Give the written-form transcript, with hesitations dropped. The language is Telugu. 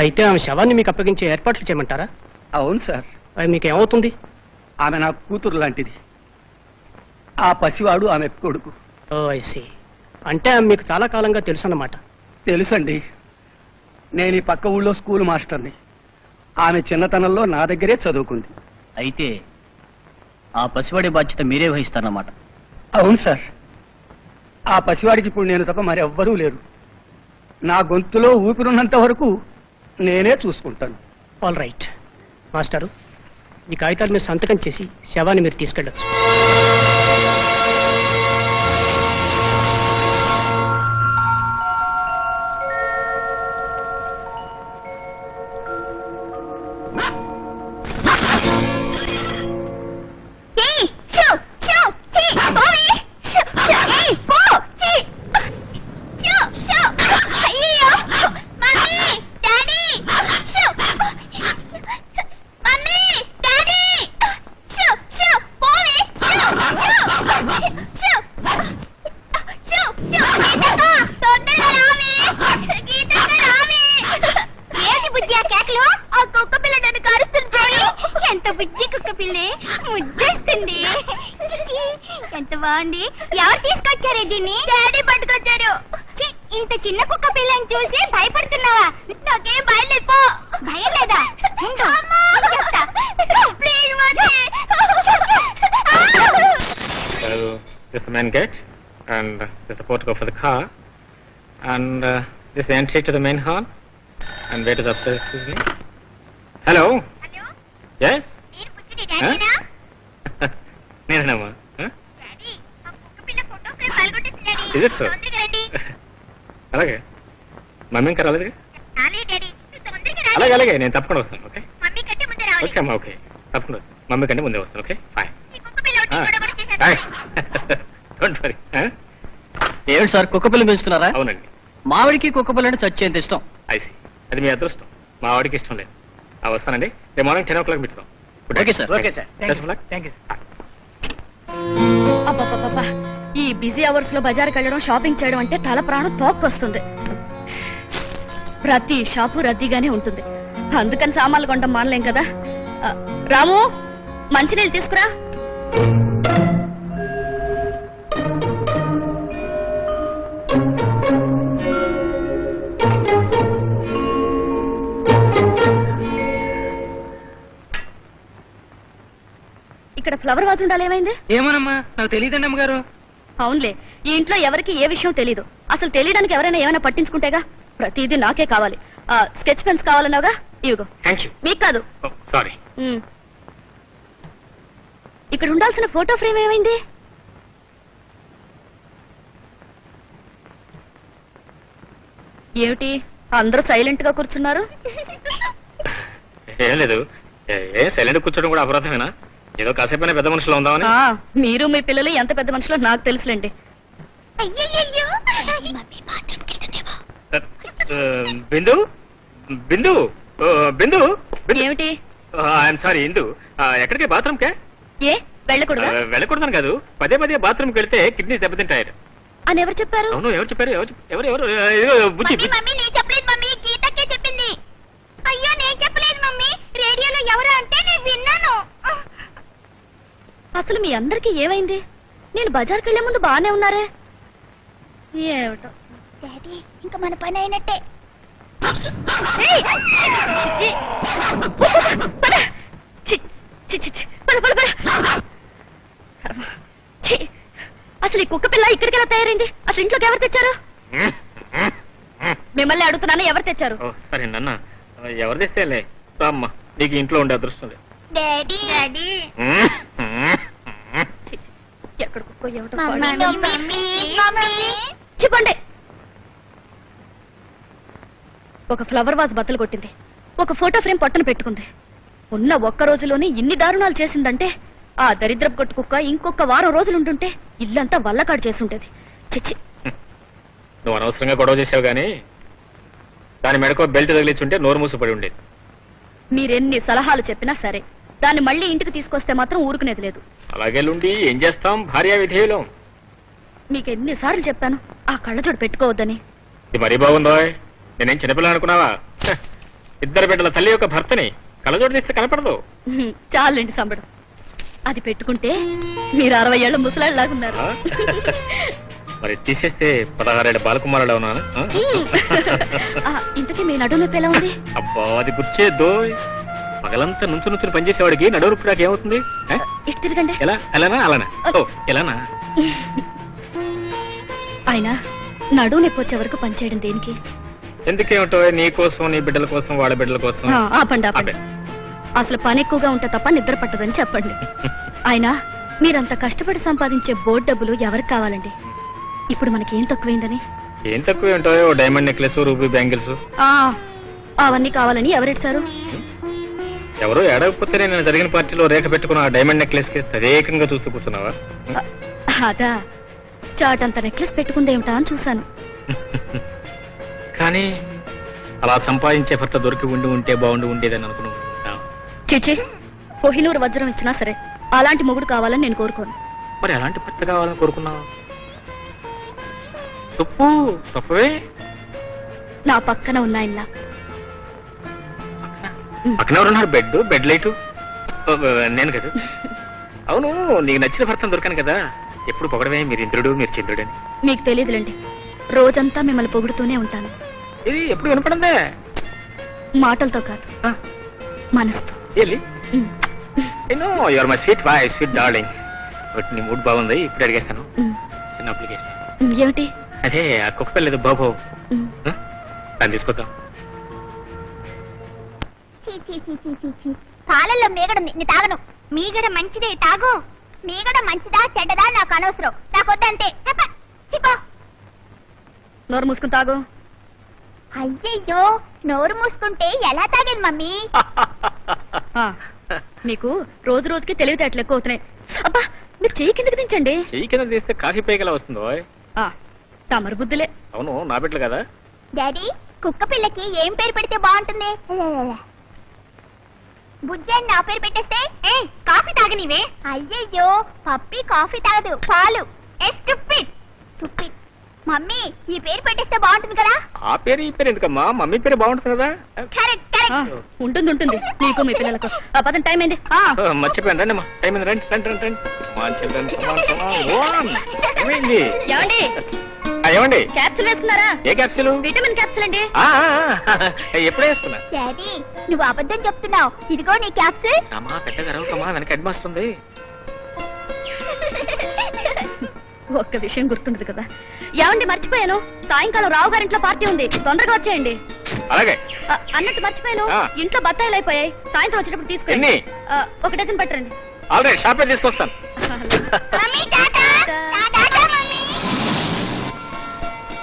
అయితే ఆమె శవాన్ని మీకు అప్పగించే ఏర్పాట్లు చేయమంటారా? అవును సార్. అది మీకు ఏమవుతుంది? ఆమె నా కూతురు లాంటిది. ఆ పసివాడు ఆమె కొడుకు. ఓ ఐ సీ. అంటే ఆమె మీకు చాలా కాలంగా తెలుసు అన్నమాట. తెలుసండి. నేను ఈ పక్క ఊళ్ళో స్కూల్ మాస్టర్ని. ఆమె చిన్నతనంలో నా దగ్గరే చదువుకుంది. అయితే ఆ పసివాడి బాధ్యత మీరే వహిస్తారన్నమాట. అవును సార్. ఆ పసివాడికి ఇప్పుడు నేను తప్ప మరెవ్వరూ లేరు. నా గొంతులో ఊపిరున్నంత వరకు నేనే చూసుకుంటాను. ఆల్ రైట్ మాస్టారు, ఈ కాగితాలు మీరు సంతకం చేసి శవాన్ని మీరు తీసుకెళ్ళచ్చు. ఎంత బాగుంది. ఎవరు తీసుకొచ్చారే దీన్ని? డాడీ పట్టుకొచ్చారు. ఇంత చిన్న కుక్క పిల్లని చూసి భయపడుతున్నావా? నాకేం భయం లేదు. భయం లేదా? This is the main gate, and this is the portico for the car, and this is the entry to the main hall, and wait is upstairs. Excuse me. Hello. Hello. Yes. నేను పుట్టిన డాడీనా? నేనేనమ్మా. డాడీ, ఆ కుక్క పిల్ల ఫోటో ఫ్రేమ్ పగలగొట్టేసి డాడీ. Is it so? తొందరగా రండి. అలాగే. మమ్మీ ఇంకా రాలేదు. రాలే డాడీ, తొందరగా రండి. అలాగే అలాగే నేను తప్పకుండా వస్తాను. ఓకే. మమ్మీ కంటే ముందే రావాలి. ఓకే అమ్మా. ఓకే తప్పకుండా వస్తాను. మమ్మీ కంటే ముందే వస్తాను. Okay fine. ఈ కుక్క పిల్ల వచ్చి గొడవ చేసేది. Don't worry. ఏమిటి సార్, కుక్క పిల్లని పెంచుతున్నారా? అవునండి. మావిడికి కుక్క పిల్లంటే చచ్చేంత ఇష్టం. ఐసి, అది మీ అదృష్టం. మా వాడికి ఇష్టం లేదు. వస్తానండి. రేపు మార్నింగ్ 10 o'clock మీటుతాం. Okay sir. Okay sir. Thank you. అబ్బబ్బబ్బా, ఈ బిజీ అవర్స్ లో బజార్కి వెళ్ళడం, షాపింగ్ చేయడం అంటే తల ప్రాణం తోక్కొస్తుంది. ప్రతి షాపు రద్దీగానే ఉంటుంది. అందుకని సామాన్లు కొనడం మానలేం కదా. రాము, మంచినీళ్ళు తీసుకురా. ఇక్కడ ఫ్లవర్ వాజ్ ఉండాలి. ఏమైంది? ఏమోనమ్మా, నాకు తెలియదండి అమ్మగారు. అవునులే, ఈ ఇంట్లో ఎవరికి ఏ విషయం తెలీదు. అసలు తెలియడానికి ఎవరైనా ఏమైనా పట్టించుకుంటేగా. ప్రతిదీ నాకే కావాలి. స్కెచ్ పెన్స్ కావాలన్నావుగా, ఇవిగో. Thank you. మీకు కాదు. సారీ. ఇక్కడ ఉండాల్సిన ఫోటో ఫ్రేమ్ ఏమైంది? ఏమిటి అందరూ సైలెంట్ గా కూర్చున్నారు? ఏం లేదు. ఏ సైలెంట్ కూర్చోడం కూడా అపరాధమేనా? ఏదో కాసేపైనా పెద్ద మనుషులు ఉందామని. మీరు మీ పిల్లలు ఎంత పెద్ద మనుషులో నాకు తెలుసులేండి. అయ్యయ్యో, మమ్మీ బాత్రూమ్కి వెళ్తుందేమో. బిందు బిందు బిందు. ఏమిటి? ఐఎమ్ సారీ ఇందు. ఎక్కడికి? బాత్రూమ్ కే? ఏ వెళ్ళకూడదా? వెళ్ళకూడదని కాదు, పదే పదే బాత్రూమ్కి వెళ్తే కిడ్నీస్ దెబ్బతింటాయి అని ఎవరు చెప్పారు? అవును, ఎవరు చెప్పారు? ఎవరు ఎవరు? బుజ్జి. మమ్మీ నేను చెప్పలేదు మమ్మీ, గీతక్కే చెప్పింది. అయ్యో నేను చెప్పలేదు మమ్మీ, రేడియోలో ఎవరు అంటే నేను విన్నాను. అసలు మీ అందరికి ఏమైంది? నేను బజార్కి వెళ్లే ముందు బానే ఉన్నారే, ఏమిటో. డాడీ, ఇంకా మన పని అయినట్టే. అసలు ఈ కుక్క పిల్ల ఇక్కడికి ఎలా తయారైంది? అసలు ఇంట్లోకి ఎవరు తెచ్చారు? మిమ్మల్ని అడుగుతున్నాను, ఎవరు తెచ్చారు? సరే నాన్న, ఎవరు తెస్తేలే. అమ్మ, నీకు ఇంట్లో ఉండే అదృష్టం లేదు. డాడీ డాడీ ఎక్కడ కుక్కో ఏమిటో. మమ్మీ మమ్మీ చెప్పండి. ఒక ఫ్లవర్ వాజ్ బద్దలు కొట్టింది, ఒక ఫోటో ఫ్రేమ్ పట్టున పెట్టుకుంది. ఉన్న ఒక్క రోజులోనే ఇన్ని దారుణాలు చేసిందంటే ఆ దరిద్రపు కొట్టు కుక్క ఇంకొక వారం రోజులు ఉంటుంటే ఇల్లంతా వల్లకాడు చేసుంటేది. చిచ్చి, నువ్వు అనవసరంగా గొడవ చేసావు గానీ దాని మెడకో బెల్ట్ తగిలించుంటే నోరు మూసిపడి ఉండేది. మీరెన్ని సలహాలు చెప్పినా సరే దాన్ని మళ్ళీ ఇంటికి తీసుకొస్తే మాత్రం ఊరుకునేది లేదు. అలాగే లుండి ఏం చేస్తాం, భార్య విధేయులం. మీకెన్నిసార్లు చెప్పాను ఆ కళ్ళజోడు పెట్టుకోవద్దని. ఇది మరీ బాగుందో. నేనేం చిన్నపిల్ల అనుకున్నావా? ఇద్దరు బిడ్డల తల్లి యొక్క భర్తని కళ్ళజోడు తీస్తే కనపడదు. చాలండి సంబడం. అది పెట్టుకుంటే మీరు 60 ఏళ్ల ముసలాళ్ళలాగున్నారు. ఆ? మరి తీసేస్తే 16 ఏళ్ల బాలకుమారుడు ఉన్నాను. ఇంతకీ మీ నడుము నొప్పి ఎలా ఉంది? అబ్బా అది గుర్చేద్దో. పగలంతా నుంచుని పనిచేసేవాడికి నడువు నాకు ఏమవుతుంది? ఇటు తిరగండి. ఎలా ఎలానా అలానా? ఓ ఎలానా? ఆయన నడువు నొప్పి వచ్చే వరకు పనిచేయడం దేనికి? ఎందుకేమిటో నీ కోసం, నీ బిడ్డల కోసం, వాళ్ళ బిడ్డల కోసం. ఆపండి ఆపండి. అసలు పని ఎక్కువగా ఉంటే తప్ప నిద్ర పట్టదని చెప్పండి. ఆయన మీరంత కష్టపడి సంపాదించే బోర్డు డబ్బులు ఎవరికి కావాలండి? ఇప్పుడు మనకి ఏం తక్కువైందని? ఏం తక్కువ ఉంటాయో డైమండ్ నెక్లెస్, రూబీ బ్యాంగిల్స్. అవన్నీ కావాలని ఎవరెట్టారు? ఎవరో ఏడకపోతే నేను జరిగిన పార్టీలో రేఖ పెట్టుకున్న ఆ డైమండ్ నెక్లెస్ కి తదేకంగా చూస్తూ కూర్చున్నావా? అదా చాటంత నెక్లెస్ పెట్టుకుందేమిటా అని చూశాను. కానీ అలా సంపాదించే భర్త దొరికి ఉంటే బాగుండి ఉండేదని అనుకున్నావు. చిచి, కోహినూరు వజ్రం ఇచ్చినా సరే అలాంటి మొగుడు కావాలని నేను కోరుకోను. మరి అలాంటి భర్త కావాలని కోరుకున్నావు? తప్పవే. నా పక్కన ఉన్నాయన్నా. పక్కన ఎవరున్నారు? బెడ్ లైటు నేను కదా. అవును, నీకు నచ్చిన భర్తను దొరకాను కదా. ఎప్పుడు పొగడమే మీరు ఇంద్రుడు, మీరు చంద్రుడు అని. మీకు తెలియదులేండి, రోజంతా మిమ్మల్ని పొగుడుతూనే ఉంటాను. ఇది ఎప్పుడు వినపడిందే? మాటలతో కాదు, మనసుతో. Your my sweet boy, sweet darling. నీ మూడ్ బాగుంది, ఇప్పుడు అడిగేస్తాను. చిన్న అప్లికేషన్. ఏమిటి? అదే ఆ కుక్క పిల్లదు బాబు, దాన్ని తీసుకొద్దాం. పాలల్లో మీగడ నీ తాగను. మీగడ మంచిదే తాగు. మీగడ మంచిదా చెడ్డదా నాకు అనవసరం. నాకొద్దంతే. నోరు మూసుకుని తాగు. అయ్యయ్యో, నోరు మూసుకుంటే ఎలా తాగేది మమ్మీ? నీకు రోజు రోజుకి తెలివితేటలు ఎక్కువ అవుతున్నాయి. అబ్బా, మీరు చెయ్యి కిందకి దించండి. చెయ్యి కింద తీస్తే కాఫీ పేగలా వస్తుందో. తమరు బుద్ధులే. అవును, నా బిడ్డలు కదా. డాడీ, కుక్క పిల్లకి ఏం పేరు పెడితే బాగుంటుంది? బుజ్జి అని నా పేరు పెట్టేస్తే కాఫీ తాగనివే. అయ్యయ్యో, పప్పి కాఫీ తాగదు, పాలు. స్టూపిడ్. మమ్మీ, ఈ పేరు పెట్టేస్తే బాగుంటుంది కదా? ఆ పేరు ఈ పేరు ఎందుకమ్మా? మమ్మీ పేరు బాగుంటుంది కదా. కరెక్ట్. ఉంటుంది నీకు మీ పిల్లలకు. పదం టైం అయింది. మర్చిపోయాను, రండి అమ్మా. టైం అయింది, రండి రండి రండి. ఏమైంది? ఏమండి, క్యాప్సూల్ వేస్తున్నారా? ఏ క్యాప్సూల్? విటమిన్ క్యాప్సూల్ అండి. ఎప్పుడు వేస్తున్నా? డాడీ, నువ్వు అబద్ధం చెప్తున్నావు. ఇదిగో నీ క్యాప్సూల్. అమ్మా పెద్దగా రవ్వకమ్మా, వెనక హెడ్ మాస్టర్ ఉంది. ఒక్క విషయం గుర్తుండదు కదా. ఏమండి, మర్చిపోయాను. సాయంకాలం రావు గారింట్లో పార్టీ ఉంది, తొందరగా వచ్చేయండి. అలాగే. అన్నట్టు మర్చిపోయాను, ఇంట్లో బత్తాయిలు అయిపోయాయి. సాయంత్రం వచ్చేటప్పుడు తీసుకెళ్ళి 1 డజన్ పట్టరండి. ఆల్రెడీ షాప్ లో తీసుకొస్తాను. Mummy tata.